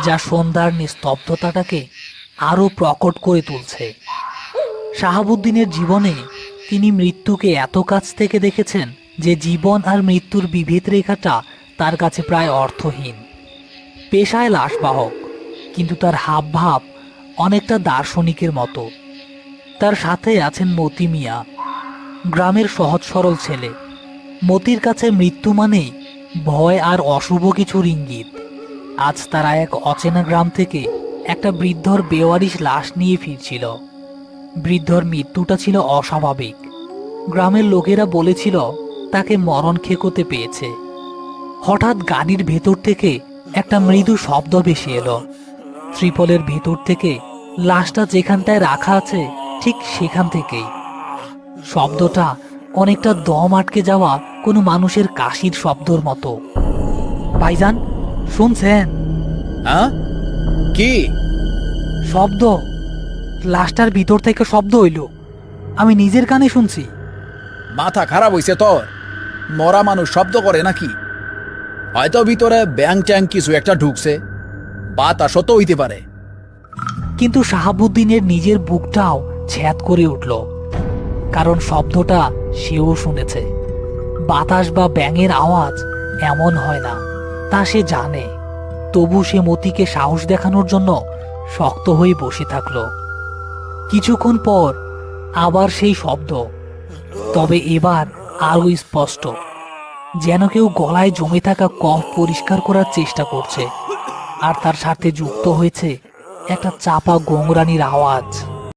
যা সন্ধ্যার নিস্তব্ধতাটাকে আরো প্রকট করে তুলছে। শাহাবুদ্দিনের জীবনে তিনি মৃত্যুকে এত কাছ থেকে দেখেছেন যে জীবন আর মৃত্যুর বিভেদ রেখাটা তার কাছে প্রায় অর্থহীন। পেশায় লাশবাহক, কিন্তু তার হাবভাব অনেকটা দার্শনিকের মতো। তার সাথে আছেন মতি মিয়া, গ্রামের সহজ সরল ছেলে। মতির কাছে মৃত্যু মানেই ভয় আর অশুভ কিছুর ইঙ্গিত। আজ তারা এক অচেনা গ্রাম থেকে একটা বৃদ্ধর বেওয়ারিশ লাশ নিয়ে ফিরছিল। বৃদ্ধর মৃত্যুটা ছিল অস্বাভাবিক। গ্রামের লোকেরা বলেছিল তাকে মরণ খেকোতে পেয়েছে। হঠাৎ গাড়ির ভেতর থেকে একটা মৃদু শব্দ ভেসে এলো। ত্রিপলের ভেতর থেকে লাশটা যেখানটায় রাখা আছে ঠিক সেখান থেকেই। শব্দটা অনেকটা দম আটকে যাওয়া কোনো মানুষের কাশির শব্দর মতো। ভাইজান, শুনছেন? হ্যাঁ, কি শব্দ, লাশটার ভিতর থেকে শব্দ হইল। আমি নিজের কানে শুনছি। মাথা খারাপ হইছে তোর? মরা মানুষ শব্দ করে নাকি? হয়তো ভিতরে ব্যাং ট্যাং কিছু একটা ঢুকছে, বাতাসও তো হইতে পারে। কিন্তু শাহাবুদ্দিনের নিজের বুকটাও ছ্যাদ করে উঠল, কারণ শব্দটা সেও শুনেছে। বাতাস বা ব্যাঙের আওয়াজ এমন হয় না, তা সে জানে। তবু সে মতিকে সাহস দেখানোর জন্য শক্ত হয়ে বসে থাকল। কিছুক্ষণ পর আবার সেই শব্দ, তবে এবার আরো স্পষ্ট, যেন কেউ গলায় জমে থাকা কফ পরিষ্কার করার চেষ্টা করছে। আর তার সাথে যুক্ত হয়েছে একটা চাপা গোংরানির আওয়াজ।